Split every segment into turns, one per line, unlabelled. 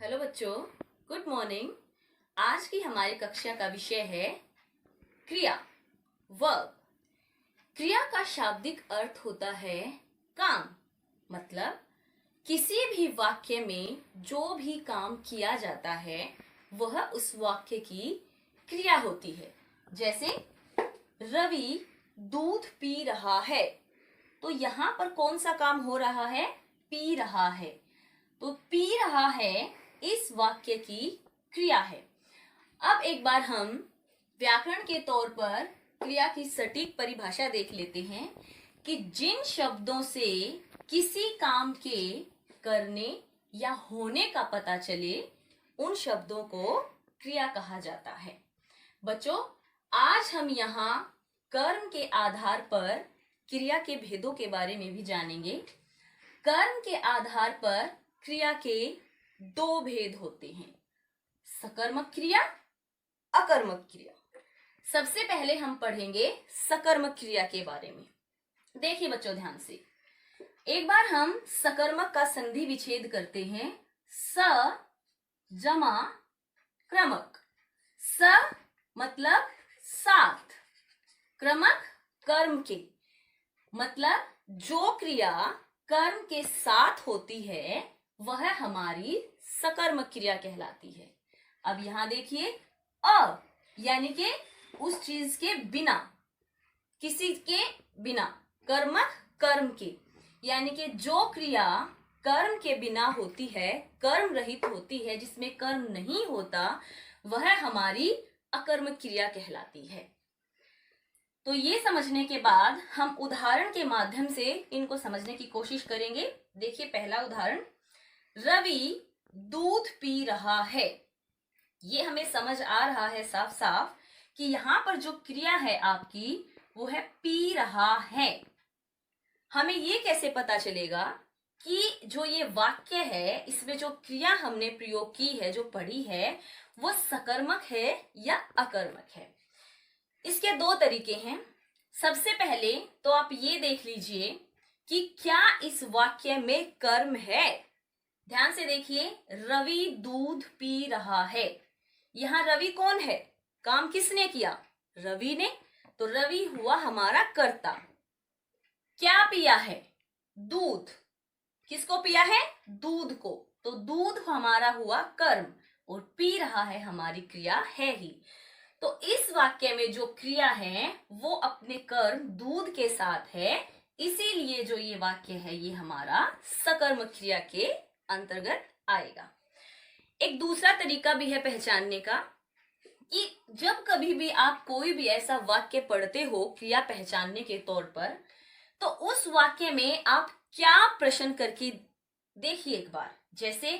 Hello बच्चों, good morning. आज की हमारी कक्षा का विषय है क्रिया, वर्ब। क्रिया का शाब्दिक अर्थ होता है काम। मतलब किसी भी वाक्य में जो भी काम किया जाता है वह उस वाक्य की क्रिया होती है। जैसे रवि दूध पी रहा है, तो यहाँ पर कौन सा काम हो रहा है? पी रहा है। तो पी रहा है इस वाक्य की क्रिया है। अब एक बार हम व्याकरण के तौर पर क्रिया की सटीक परिभाषा देख लेते हैं कि जिन शब्दों से किसी काम के करने या होने का पता चले उन शब्दों को क्रिया कहा जाता है। बच्चों, आज हम यहाँ कर्म के आधार पर क्रिया के भेदों के बारे में भी जानेंगे। कर्म के आधार पर क्रिया के दो भेद होते हैं, सकर्मक क्रिया, अकर्मक क्रिया। सबसे पहले हम पढ़ेंगे सकर्मक क्रिया के बारे में। देखिए बच्चों ध्यान से, एक बार हम सकर्मक का संधि विच्छेद करते हैं। स जमा क्रमक। स मतलब साथ, क्रमक कर्म के, मतलब जो क्रिया कर्म के साथ होती है वह हमारी सकर्मक क्रिया कहलाती है। अब यहां देखिए, अ यानी कि उस चीज के बिना, किसी के बिना, कर्मक कर्म के, यानी कि जो क्रिया कर्म के बिना होती है, कर्म रहित होती है, जिसमें कर्म नहीं होता, वह हमारी अकर्मक क्रिया कहलाती है। तो ये समझने के बाद हम उदाहरण के माध्यम से इनको समझने की कोशिश करेंगे। देखिए पहला उदाहरण, रवि दूध पी रहा है। ये हमें समझ आ रहा है साफ साफ कि यहाँ पर जो क्रिया है आपकी वो है पी रहा है। हमें ये कैसे पता चलेगा कि जो ये वाक्य है इसमें जो क्रिया हमने प्रयोग की है, जो पढ़ी है, वो सकर्मक है या अकर्मक है? इसके दो तरीके हैं। सबसे पहले तो आप ये देख लीजिए कि क्या इस वाक्य में कर्म है। ध्यान से देखिए, रवि दूध पी रहा है। यहां रवि कौन है? काम किसने किया? रवि ने। तो रवि हुआ हमारा कर्ता। क्या पिया है? दूध। किसको पिया है? दूध को। तो दूध हमारा हुआ कर्म और पी रहा है हमारी क्रिया है ही। तो इस वाक्य में जो क्रिया है वो अपने कर्म दूध के साथ है, इसीलिए जो ये वाक्य है ये हमारा सकर्मक क्रिया के अंतर्गत आएगा। एक दूसरा तरीका भी है पहचानने का कि जब कभी भी आप कोई भी ऐसा वाक्य पढ़ते हो क्रिया पहचानने के तौर पर, तो उस वाक्य में आप क्या प्रश्न करके देखिए एक बार। जैसे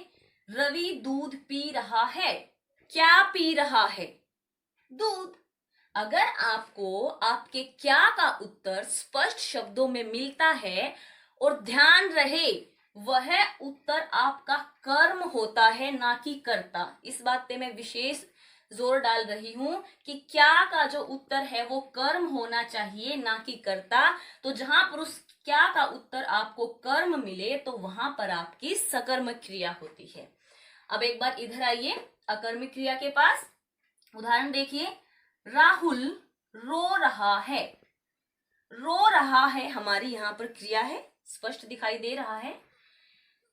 रवि दूध पी रहा है, क्या पी रहा है? दूध। अगर आपको आपके क्या का उत्तर स्पष्ट शब्दों में मिलता है और ध्यान रहे वह उत्तर आपका कर्म होता है ना कि कर्ता, इस बात पे मैं विशेष जोर डाल रही हूं कि क्या का जो उत्तर है वो कर्म होना चाहिए ना कि कर्ता। तो जहां पर उस क्या का उत्तर आपको कर्म मिले तो वहां पर आपकी सकर्मक क्रिया होती है। अब एक बार इधर आइए अकर्मक क्रिया के पास। उदाहरण देखिए, राहुल रो रहा है। रो रहा है हमारी यहाँ पर क्रिया है, स्पष्ट दिखाई दे रहा है।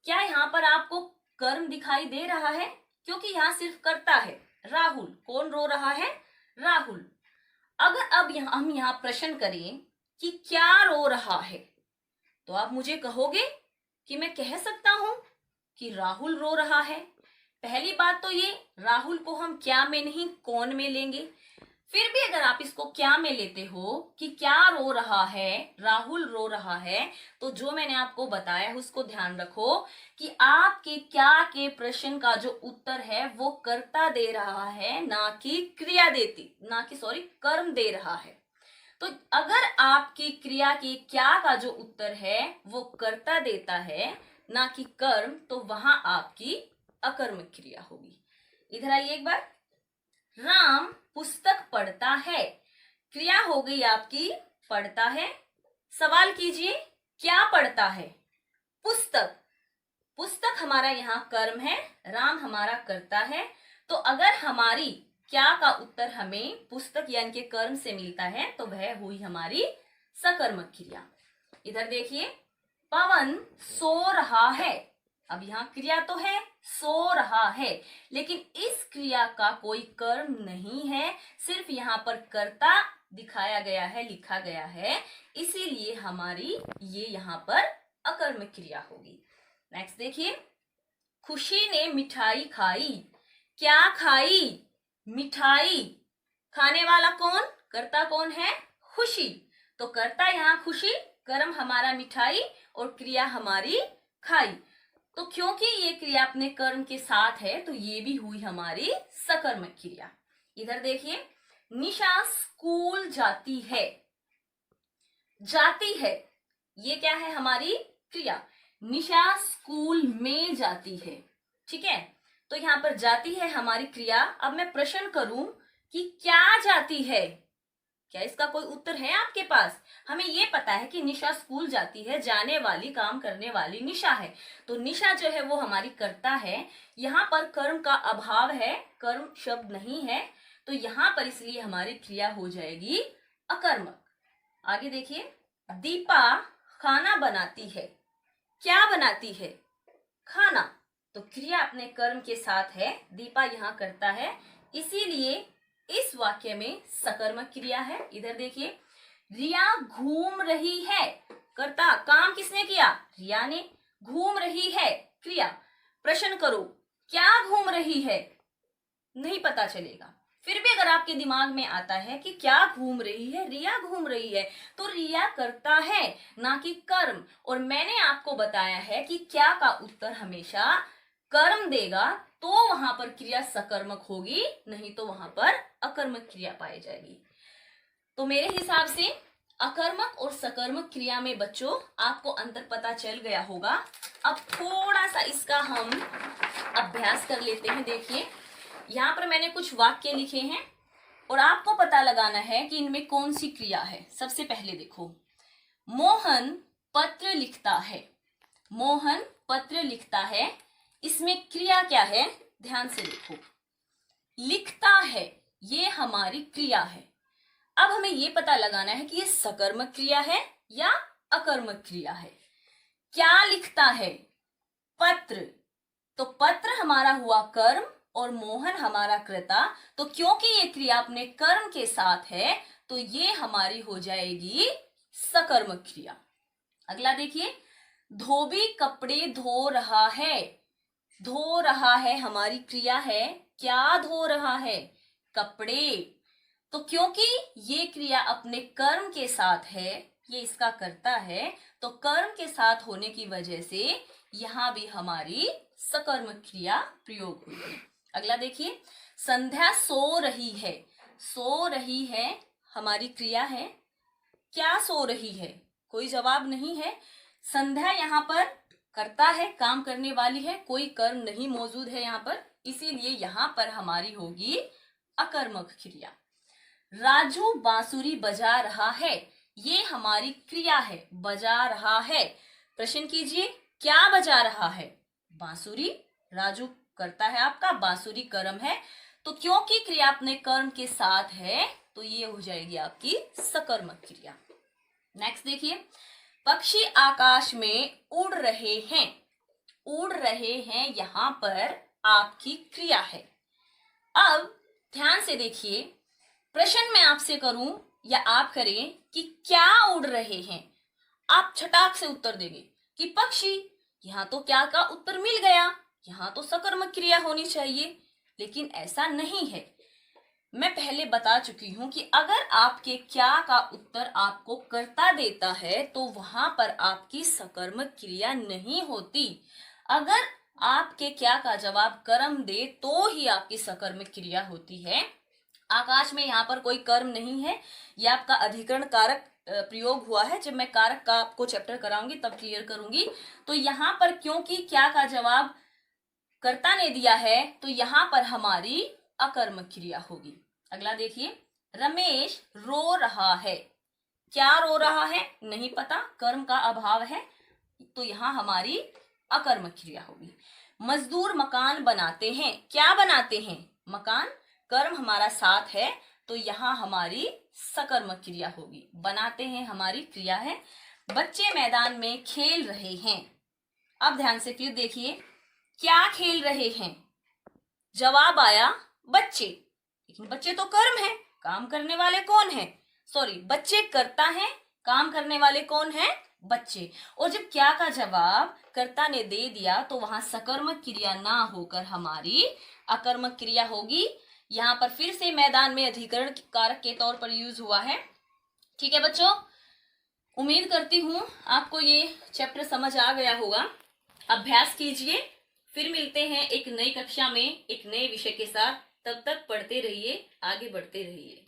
क्या यहाँ पर आपको कर्म दिखाई दे रहा है? क्योंकि यहाँ सिर्फ कर्ता है राहुल। कौन रो रहा है? राहुल। अगर अब हम यहाँ प्रश्न करें कि क्या रो रहा है, तो आप मुझे कहोगे कि मैं कह सकता हूं कि राहुल रो रहा है। पहली बात तो ये, राहुल को हम क्या में नहीं कौन में लेंगे। फिर भी अगर आप इसको क्या में लेते हो कि क्या रो रहा है, राहुल रो रहा है, तो जो मैंने आपको बताया उसको ध्यान रखो कि आपके क्या के प्रश्न का जो उत्तर है वो कर्ता दे रहा है ना कि क्रिया देती, ना कि कर्म दे रहा है। तो अगर आपकी क्रिया की क्या का जो उत्तर है वो कर्ता देता है ना कि कर्म, तो वहां आपकी अकर्मक क्रिया होगी। इधर आइए एक बार, राम पुस्तक पढ़ता है। क्रिया हो गई आपकी पढ़ता है। सवाल कीजिए क्या पढ़ता है? पुस्तक। पुस्तक हमारा यहाँ कर्म है, राम हमारा कर्ता है। तो अगर हमारी क्या का उत्तर हमें पुस्तक यानी कि कर्म से मिलता है तो वह हुई हमारी सकर्मक क्रिया। इधर देखिए, पवन सो रहा है। अब यहाँ क्रिया तो है, सो रहा है, लेकिन इस क्रिया का कोई कर्म नहीं है, सिर्फ यहाँ पर कर्ता दिखाया गया है, लिखा गया है, इसीलिए हमारी ये यहाँ पर अकर्मक क्रिया होगी। नेक्स्ट देखिए, खुशी ने मिठाई खाई। क्या खाई? मिठाई। खाने वाला कौन? कर्ता कौन है? खुशी। तो कर्ता यहाँ खुशी, कर्म हमारा मिठाई और क्रिया हमारी खाई। तो क्योंकि ये क्रिया अपने कर्म के साथ है तो ये भी हुई हमारी सकर्मक क्रिया। इधर देखिए, निशा स्कूल जाती है। जाती है, ये क्या है? हमारी क्रिया। निशा स्कूल में जाती है, ठीक है। तो यहाँ पर जाती है हमारी क्रिया। अब मैं प्रश्न करूं कि क्या जाती है? क्या इसका कोई उत्तर है आपके पास? हमें ये पता है कि निशा स्कूल जाती है, जाने वाली, काम करने वाली निशा है। तो निशा जो है वो हमारी कर्ता है। यहाँ पर कर्म का अभाव है, कर्म शब्द नहीं है, तो यहाँ पर इसलिए हमारी क्रिया हो जाएगी अकर्मक। आगे देखिए, दीपा खाना बनाती है। क्या बनाती है? खाना। तो क्रिया अपने कर्म के साथ है, दीपा यहाँ करता है, इसीलिए इस वाक्य में सकर्मक क्रिया है। इधर देखिए, रिया घूम रही है। कर्ता, काम किसने किया? रिया ने। घूम रही है, क्रिया। प्रश्न करो, क्या घूम रही है? नहीं पता चलेगा। फिर भी अगर आपके दिमाग में आता है कि क्या घूम रही है, रिया घूम रही है, तो रिया करता है, ना कि कर्म। और मैंने आपको बताया है कि क्या का उत्तर हमेशा कर्म देगा, तो वहां पर क्रिया सकर्मक होगी, नहीं तो वहां पर अकर्मक क्रिया पाई जाएगी। तो मेरे हिसाब से अकर्मक और सकर्मक क्रिया में बच्चों आपको अंतर पता चल गया होगा। अब थोड़ा सा इसका हम अभ्यास कर लेते हैं। देखिए, यहाँ पर मैंने कुछ वाक्य लिखे हैं और आपको पता लगाना है कि इनमें कौन सी क्रिया है। सबसे पहले देखो, मोहन पत्र लिखता है। मोहन पत्र लिखता है, इसमें क्रिया क्या है? ध्यान से देखो, लिखता है, ये हमारी क्रिया है। अब हमें ये पता लगाना है कि ये सकर्मक क्रिया है या अकर्मक क्रिया है। क्या लिखता है? पत्र। तो पत्र हमारा हुआ कर्म और मोहन हमारा कर्ता। तो क्योंकि ये क्रिया अपने कर्म के साथ है तो ये हमारी हो जाएगी सकर्मक क्रिया। अगला देखिए, धोबी कपड़े धो रहा है। धो रहा है हमारी क्रिया है। क्या धो रहा है? कपड़े। तो क्योंकि ये क्रिया अपने कर्म के साथ है, ये इसका कर्ता है, तो कर्म के साथ होने की वजह से यहां भी हमारी सकर्मक क्रिया प्रयोग हुई है। अगला देखिए, संध्या सो रही है। सो रही है हमारी क्रिया है। क्या सो रही है? कोई जवाब नहीं है। संध्या यहाँ पर करता है, काम करने वाली है, कोई कर्म नहीं मौजूद है यहाँ पर, इसीलिए यहाँ पर हमारी होगी अकर्मक क्रिया। राजू बांसुरी बजा रहा है, ये हमारी क्रिया है, बजा रहा है। प्रश्न कीजिए, क्या बजा रहा है? बांसुरी। राजू करता है आपका, बांसुरी कर्म है। तो क्योंकि क्रिया अपने कर्म के साथ है तो ये हो जाएगी आपकी सकर्मक क्रिया। नेक्स्ट देखिए, पक्षी आकाश में उड़ रहे हैं। उड़ रहे हैं यहां पर आपकी क्रिया है। अब ध्यान से देखिए, प्रश्न मैं आपसे करूं या आप करें कि क्या उड़ रहे हैं, आप छटाक से उत्तर देंगे कि पक्षी। यहां तो क्या का उत्तर मिल गया, यहां तो सकर्मक क्रिया होनी चाहिए, लेकिन ऐसा नहीं है। मैं पहले बता चुकी हूं कि अगर आपके क्या का उत्तर आपको कर्ता देता है तो वहां पर आपकी सकर्मक क्रिया नहीं होती। अगर आपके क्या का जवाब कर्म दे तो ही आपकी सकर्मक क्रिया होती है। आकाश में यहाँ पर कोई कर्म नहीं है, यह आपका अधिकरण कारक प्रयोग हुआ है। जब मैं कारक का आपको चैप्टर कराऊंगी तब क्लियर करूंगी। तो यहाँ पर क्योंकि क्या का जवाब कर्ता ने दिया है तो यहाँ पर हमारी अकर्मक क्रिया होगी। अगला देखिए, रमेश रो रहा है। क्या रो रहा है? नहीं पता, कर्म का अभाव है, तो यहाँ हमारी अकर्मक क्रिया होगी। मजदूर मकान बनाते हैं। क्या बनाते हैं? मकान। कर्म हमारा साथ है तो यहाँ हमारी सकर्मक क्रिया होगी। बनाते हैं हमारी क्रिया है। बच्चे मैदान में खेल रहे हैं। अब ध्यान से फिर देखिए, क्या खेल रहे हैं? जवाब आया बच्चे। लेकिन बच्चे तो कर्म है, काम करने वाले कौन है? सॉरी, बच्चे करता है, काम करने वाले कौन है? बच्चे। और जब क्या का जवाब कर्ता ने दे दिया तो वहां सकर्मक क्रिया ना होकर हमारी अकर्मक क्रिया होगी। यहाँ पर फिर से मैदान में अधिकरण कारक के तौर पर यूज हुआ है। ठीक है बच्चों, उम्मीद करती हूं आपको ये चैप्टर समझ आ गया होगा। अभ्यास कीजिए, फिर मिलते हैं एक नई कक्षा में एक नए विषय के साथ। तब तक पढ़ते रहिए, आगे बढ़ते रहिए।